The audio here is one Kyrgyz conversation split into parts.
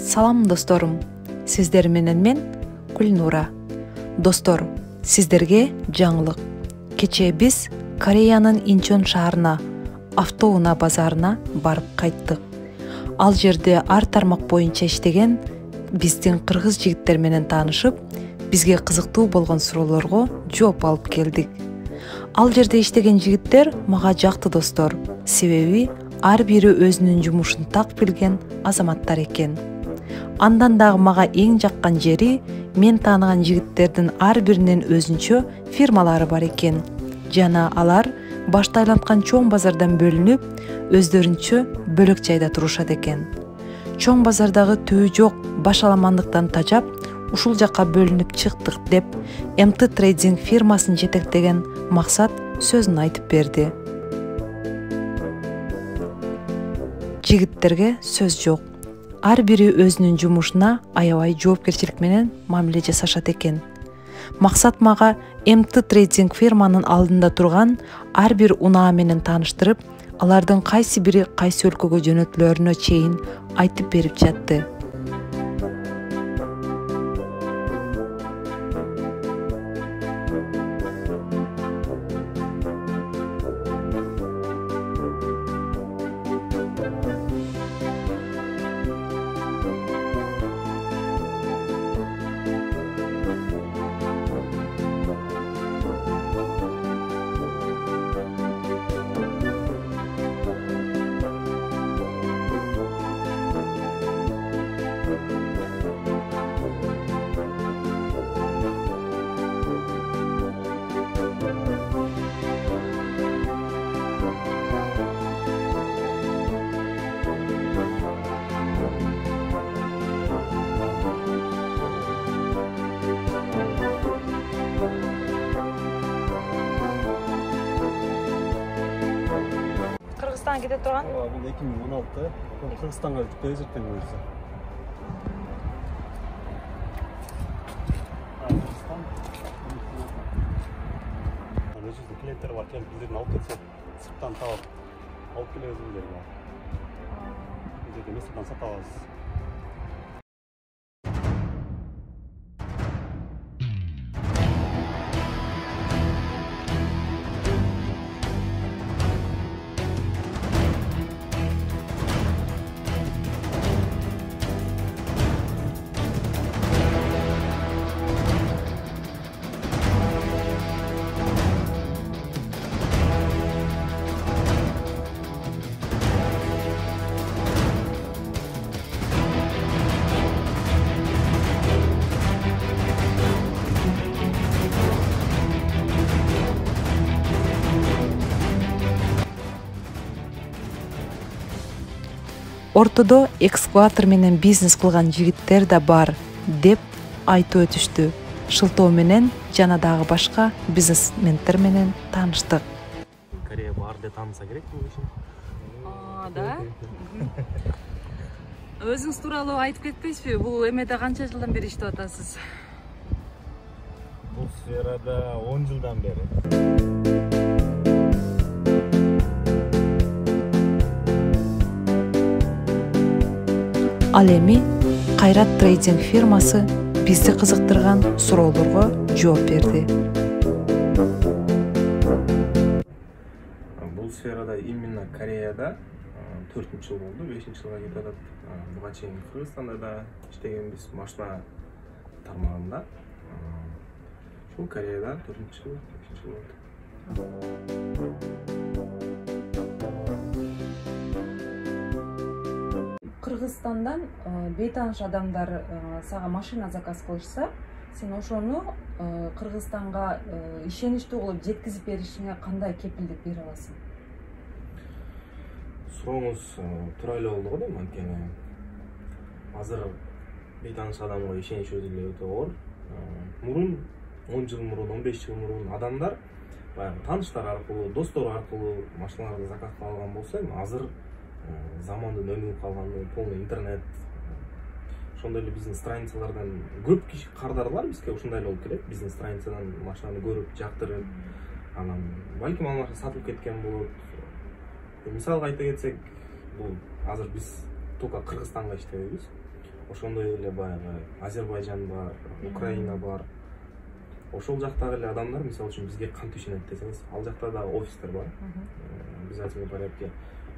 Салам досторум, сиздер менен мен Гүлнура. Достор, сиздерге жаңылык. Кече биз Кореянын Инчон шаарына, автоунаа базарына барып кайттык. Ал жерде ар тармак боюнча иштеген биздин кыргыз жигиттер менен таанышып, бизге кызыктуу болгон суроолорго жооп алып келдик. Ал жерде иштеген жигиттер мага жакты достор, себеби ар бири өзүнүн жумушун так билген азаматтар экен. Андан дагы мага эң жаккан жери мен тааныган жигиттердин ар биринин өзүнчө фирмалары бар экен. Жана алар башта айланткан чоң базардан бөлүнүп, өздөрүнчө бөлөк жайда турушат экен. Чоң базардагы түбү жок башаламандыктан тажап, ушул жакка бөлүнүп чыктык деп МТ Трейдинг фирмасын жетектеген Максат сөзүн айтып берди. Жигиттерге сөз жок. Ар бири өзүнүн жумушуна аябай жоопкерчилик менен мамиле жасашат экен. Максат мага МТ Трейдинг фирманын алдында турган ар бир унаа менен тааныштырып, алардын кайсы бири кайсы өлкөгө жөнөтүлөрүнө чейин айтып берип жатты. Кыргызстанга кете турган? Бул 2016 Кыргызстанга президенттен өзү. Аны жүзде клиенттер бар, келип биздердин алып кетсе, сырттан таап алып келебиз биздерге. Биздерде Мысырдан сатып алабыз. Ортодо экскаватор менен бизнес кылган жигиттер да бар деп айтып өтүштү. Шылтоо менен жана дагы башка бизнесмендер менен тааныштык. Корея бар деп тааныса керек бул ишин. Да? Өзүңүз тууралуу айтып кетпейсизби? Бул эмеде канча жылдан бери иштеп атасыз? Бул сферада 10 жылдан бери. Ал эми Кайрат Трейдинг фирмасы бизди кызыктырган суроолорго жооп берди. Бул сферада именно Кореяда 4-жыл болду, 5-жылга кетип атат. Буга чейин Кыргызстанда да иштегенбиз, машина тармагында. Ушул Кореяда 4-жыл, 5-жыл болду. Кыргызстандан бейтааныш адамдар сага машина заказ кылышса, сен ошону Кыргызстанга ишеничтүү кылып жеткизип беришиңе кандай кепилдик бере аласың? Сурооңуз туура эле болду го дейм, анткени азыр бейтааныш адамга ишенич өзү эле өтө оор. Мурун 10 жыл мурун, 15 жыл мурун адамдар баягы тааныштар аркылуу, достор аркылуу машиналарды заказ кыла алган болсо, азыр замандын өнүгүп калганы, полный интернет. Ошондой эле биздин страницалардан көп киши кардарлар бизге ушундай эле болуп келет. Биздин страницадан машинаны көрүп, жактырып, анан балким ал машина сатылып кеткен болот. Мисалга айта кетсек, бул азыр биз только Кыргызстанга иштебейбиз. ошондой эле баягы Азербайжан бар, Украина бар. Ошол жактагы эле адамдар мисалы үчүн бизге кантип ишенет десеңиз, ал жакта да офистер бар. Обязательно порядке.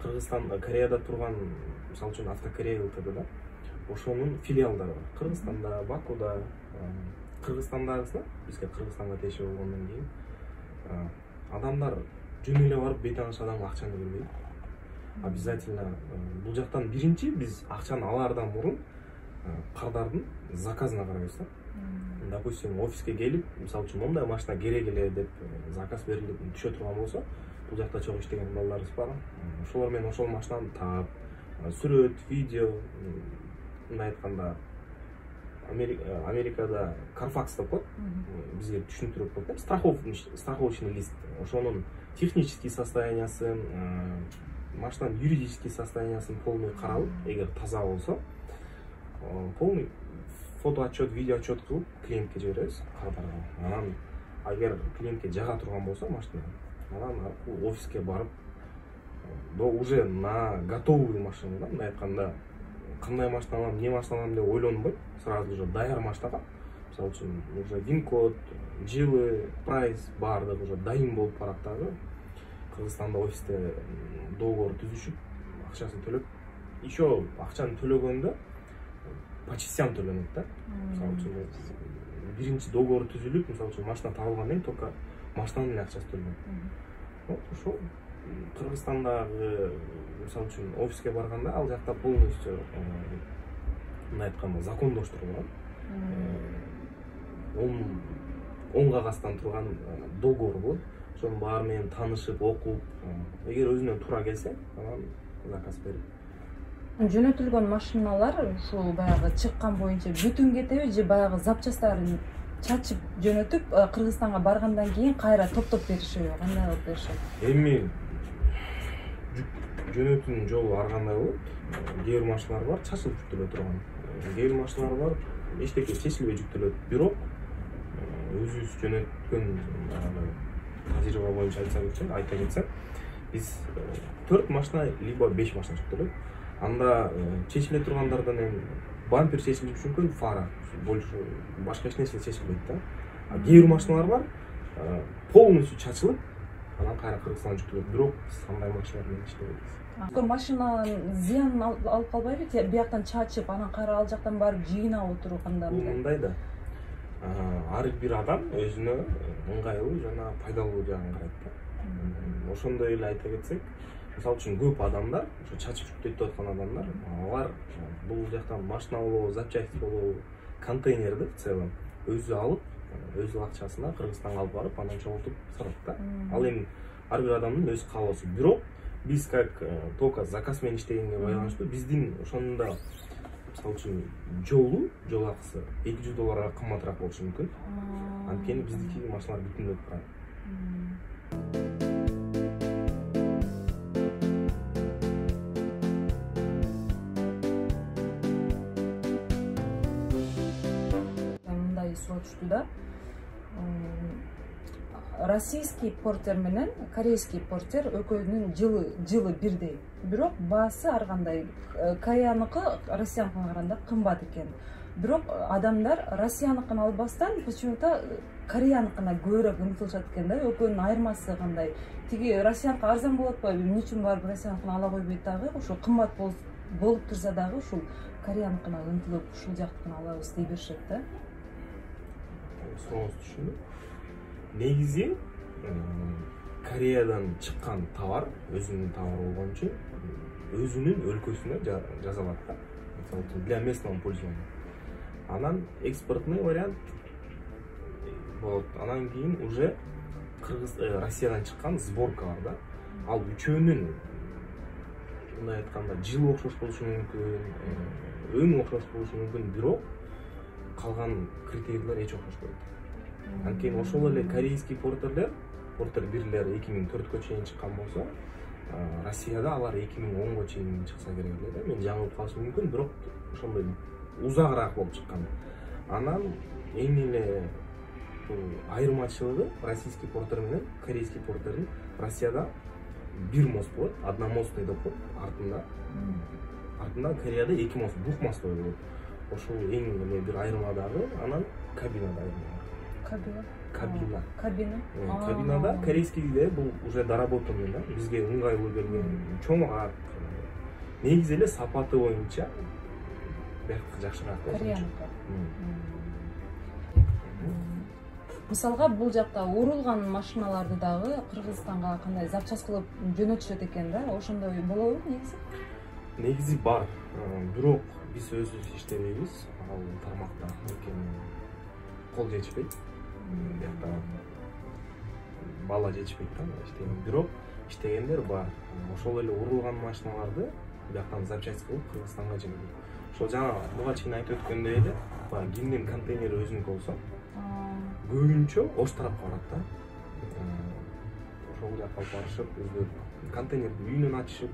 Кыргызстан, Кореяда турган, мисалы үчүн Автокорея ЛТД да, ошонун филиалдары бар. Кыргызстанда, Бакуда, Кыргызстандагысына, бизге Кыргызстанга тиеши болгондон кийин адамдар жөн эле барып бейтаныш адамга акчаны бербейт. Обязательно бул жактан биринчи биз акчаны алаардан мурун кардардын заказына карайбыз да. Допустим, офиске келип, мисалы үчүн мондай машина керек эле деп заказ берилип түшө турган болсо, бул жакта чогуу иштеген балдарыбыз бар. Ошолор менен ошол машинаны таап, сүрөт, видео, мындай айтканда Америкада Carfax деп коет, бизге түшүндүрүп коет, страховочный лист. Ошонун технический состояниясын, машинанын юридический состояниясын полный каралып, эгер таза болсо, полный фото отчет, видео отчет кылып клиентке жиберебиз, кардарга. Анан эгер клиентке жага турган болсо машина, анан офиске барып, уже на готовую машину, мындай айтканда, кандай машина алам, эмне машина алам деп ойлонбой, сразу же даяр машинага, мисалы үчүн уже вин-код, жылы, прайс баардыгы уже дайым болуп барат дагы. Кыргызстанда офисте договор түзүшүп, акчасын төлөп, еще акчаны төлөгөндө по частям төлөнөт да. Мисалы үчүн биринчи договор түзүлүп, мисалы үчүн машина табылгандан кийин только машинанын акчасы төлөнөт. Ошол Кыргызстандагы мисалы үчүн офиске барганда ал жакта полностью мындай айтканда закондоштурулган. Он кагаздан турган договор болот. Ошонун баары менен таанышып, окуп, эгер өзүнөн туура келсе, анан заказ берип. Жөнөтүлгөн машиналар ушул баягы чыккан боюнча бүтүн кетеби же баягы запчастарын чачып жөнөтүп, Кыргызстанга баргандан кийин кайра топтоп беришеби? Кандай кылып беришет? Эми жөнөтүүнүн жолу ар кандай болот. Кээ бир машиналар бар, чачылып жүктөлө турган. Кээ бир машиналар бар, эчтеке чечилбей жүктөлөт. Бирок өзүбүз жөнөткөн тажрыйба боюнча айта кетсем, биз 4 машина либо 5 машина жүктөлөт. Анда чечиле тургандардан эми бампер чечилиши мүмкүн, фара, больше башка эч нерсе чечилбейт да. Кээ бир машиналар бар, полностью чачылып, анан кайра Кыргызстанга жүктөлөт. Бирок андай машиналар менен иштебейбиз. Машинанын зыянын алып калбайбы? Бияктан чачып, анан кайра ал жактан барып жыйнап отуруу кандай? Бул мындай да. Ар бир адам өзүнө ыңгайлуу жана пайдалуу жагын карайт да. Ошондой эле айта кетсек, мисалы үчүн көп адамдар, ошо чачып жүктөйт аткан адамдар, алар бул жактан машина болобу, запчасть болобу, контейнерди в целом өзү алып, өзү акчасына Кыргызстанга алып барып, анан чогултуп сатат да. Ал эми ар бир адамдын өз каалоосу. Бирок биз как только заказ менен иштегенге байланыштуу, биздин ошондо мисалы үчүн жол акысы $200 кымбатыраак болушу мүмкүн. Анткени биздики машиналар бүтүндөп турат. Мындай суроо түштү да. Российский портер менен корейский портер экөөнүн жылы бирдей. Бирок баасы ар кандай. Кореяныкы Россияныкына караганда кымбат экен. Бирок адамдар Россияныкын албастан почему-то Кореяныкына көбүрөөк умтулушат экен да. Экөөнүн айырмасы кандай? Тиги Россияныкы арзан болот атпайбы? Эмне үчүн барып Россияныкын ала койбойт дагы? Ошо кымбат болуп турса дагы ушул Кореяныкына умтулуп, ушул жактыкын алабыз дей беришет да. Сурооңузду түшүндүм. Негизи Кореядан чыккан товар, өзүнүн товары болгон үчүн өзүнүн өлкөсүнө жазалат да. Мисалы для местного пользования. Анан экспортный вариант болот. Анан кийин уже Россиядан чыккан сборка бар да. Ал үчөөнүн мындай айтканда жылы окшош болушу мүмкүн, өң окшош болушу мүмкүн, бирок калган критерийлер эч окшошпойт. Анткени ошол эле корейский портер бирлер 2004-кө чейин чыккан болсо, Россияда алар 2010-го чейин чыкса керек эле да. Мен жаңылып калышым мүмкүн, бирок ошондой узагыраак болуп чыккан. Анан эң эле айырмачылыгы российский портер менен корейский портердин Россияда бир мост болот, одномостный деп коет артында. Артында Кореяда эки мост, двухмостной болот. ошол эң эле бир айырмадагы анан кабинада айырма. Кабина. Кабинада корейскийде бул уже доработанный да, бизге ыңгайлуу келген чоң ак. Негизи эле сапаты боюнча бияк жакшыраак. Кореяныкы. Мисалга бул жакта урулган машиналарды дагы Кыргызстанга кандай запчас кылып жөнөтүшөт экен да, ошондой болобу негизи? Негизи бар, бирок биз өзүбүз иштебейбиз, ал тармакта анткени кол жетишпейт. Биякта бала жетишпейт да иштеген. Бирок иштегендер бар. Ошол эле урулган машиналарды бияктан запчасть кылып Кыргызстанга жиберет. Ошол жана буга чейин айтып өткөндөй эле, баягы кимдин контейнери өзүнүкү болсо, көбүнчө ош тарапка барат да. Ошол жака алып барышып, өздөрү контейнерди үйүнөн ачышып,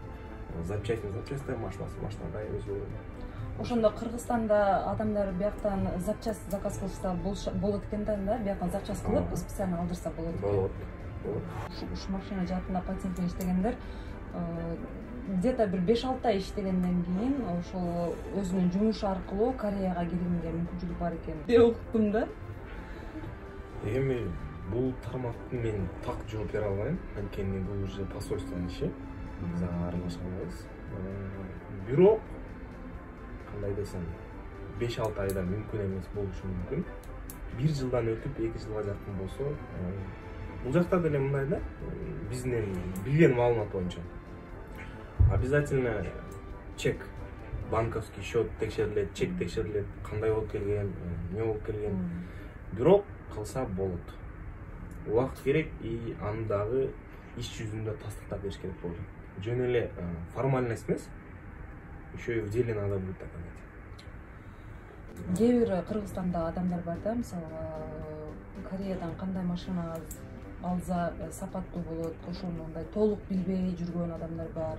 запчастьтай машинадай өзү. Ошондо Кыргызстанда адамдар бияктан запчасть заказ кылышса болот экен да, бияктан запчасть кылып специально алдырса болот экен. Болот. Ушу машина жаатында патентте иштегендер где-то бир 5-6 ай иштегенден кийин ошол өзүнүн жумушу аркылуу Кореяга киргенге мүмкүнчүлүк бар экен деп уктум да. Эми бул тармакты мен так жооп бере албайм, анткени бул уже посольствонун иши. Биз ага аралаша албайбыз. Бирок кандай десем, 5-6 айда мүмкүн эмес болушу мүмкүн. 1 жылдан өтүп 2 жылга жакын болсо, бул жакта деле мындай да, биздин билген маалымат боюнча обязательно чек, банковский счет текшерилет, чек текшерилет, кандай болуп келген, эмне болуп келген. Бирок кылса болот. Убакыт керек и аны дагы иш жүзүндө тастыктап бериш керек болду. Жөн эле формальность эмес, еще и в деле надо будет так делать. Кээ бир Кыргызстанда адамдар бар да, мисалы Кореядан кандай машина алса сапаттуу болот, ошону мындай толук билбей жүргөн адамдар бар.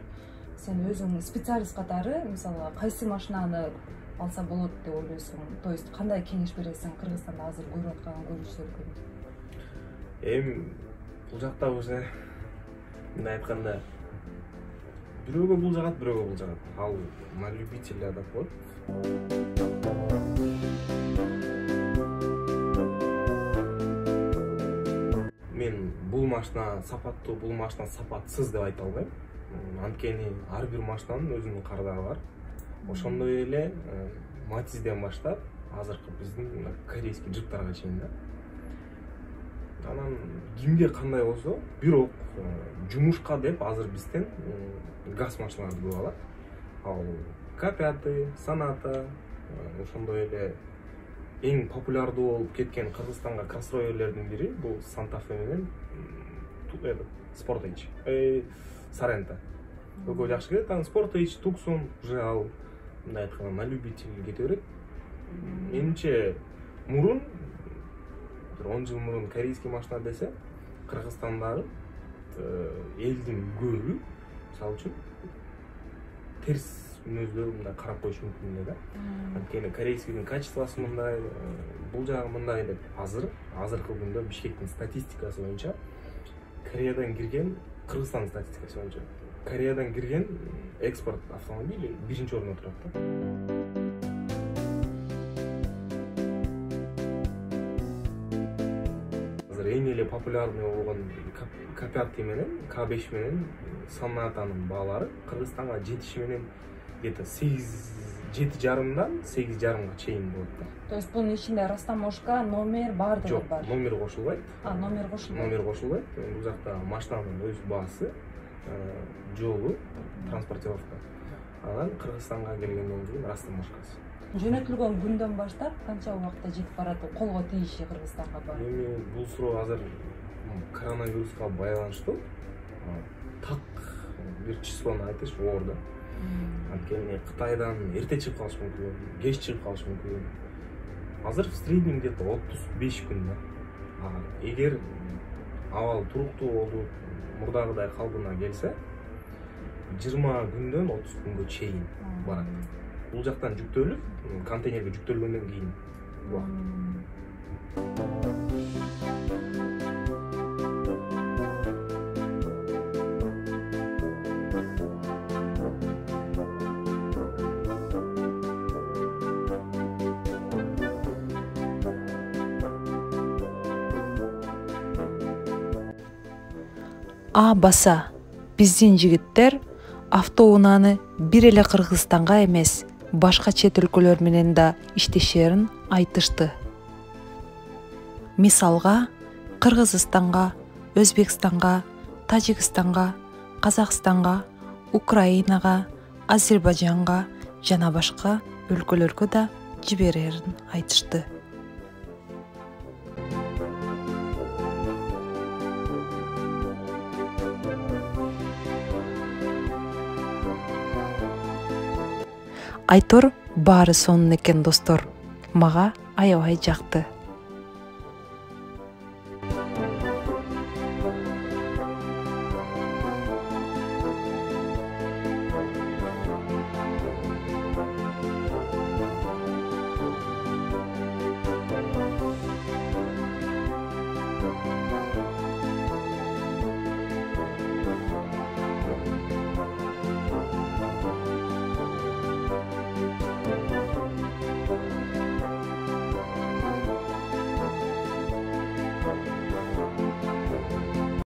Сен өзүң специалист катары, мисалы кайсы машинаны алса болот деп ойлойсуң? То есть кандай кеңеш бересиң Кыргызстанда азыр көрүп аткан көрүүчүлөргө? Бул жакта уже мындай айтканда бирөөгө бул жагат, бирөөгө бул жагат. Ал на любителя да коет. Мен бул машина сапаттуу, бул машина сапатсыз деп айта албайм. Анткени ар бир машинанын өзүнүн кардагы бар. Ошондой эле Матизден баштап азыркы биздин корейский джиптарга чейин да. Анан кимге кандай болсо, бирок жумушка деп азыр бизден газ машиналарды көп алат. Ал К5, Соната, ошондой эле эң популярдуу болуп кеткен Кыргызстанга кроссоверлердин бири бул Santa Fe менен Sportage, Sorento. Өкө жакшы келет. Анан Sportage, Tucson уже ал мындай айтканда на любитель кете берет. Менимче мурун 10 жыл мурун корейский машина десе, Кыргызстандагы элдин көбү, мисалы үчүн, терс мүнөздөрү мындай карап коюшу мүмкүн да. Анткени корейскийдин качествосу мындай, бул жагы мындай деп азыркы күндө Бишкектин статистикасы боюнча Кореядан кирген, Кыргызстандын статистикасы боюнча Кореядан кирген экспорт автомобили 1-орунда турат да. Азыр эң эле популярный болгон К5 менен, К5 менен Сонатанын баалары Кыргызстанга жетиши менен где-то 7,5-дан 8,5 чейин болот да. То есть бунун ичинде растаможка, номер баардыгы бар. Жок, номер кошулбайт. Номер кошулбайт. Номер кошулбайт. Бул жакта машинанын өз баасы, жолу, транспортировка. Анан Кыргызстанга келгенден кийин растаможкасы. Жөнөтүлгөн күндөн баштап канча убакытта жетип барат, колго тийиши Кыргызстанга бар? Эми бул суроо азыр коронавируска байланыштуу так бир числону айтыш оор да. Анткени Кытайдан эрте чыгып калышы мүмкүн, кеч чыгып калышы мүмкүн. Азыр в среднем где-то 35 күн да. Эгер абал туруктуу болуп, мурдагыдай калыбына келсе, 20 күндөн 30 күнгө чейин барат. Бул жактан жүктөлүп, контейнерге жүктөлгөндөн кийин убакыт. баса биздин жигиттер автоунааны бир эле Кыргызстанга эмес, башка чет өлкөлөр менен да иштешерин айтышты. Мисалга, Кыргызстанга, Өзбекстанга, Тажикстанга, Казакстанга, Украинага, Азербайжанга жана башка өлкөлөргө да жиберерин айтышты. Айтор баары сонун экен достор. Мага аябай жакты.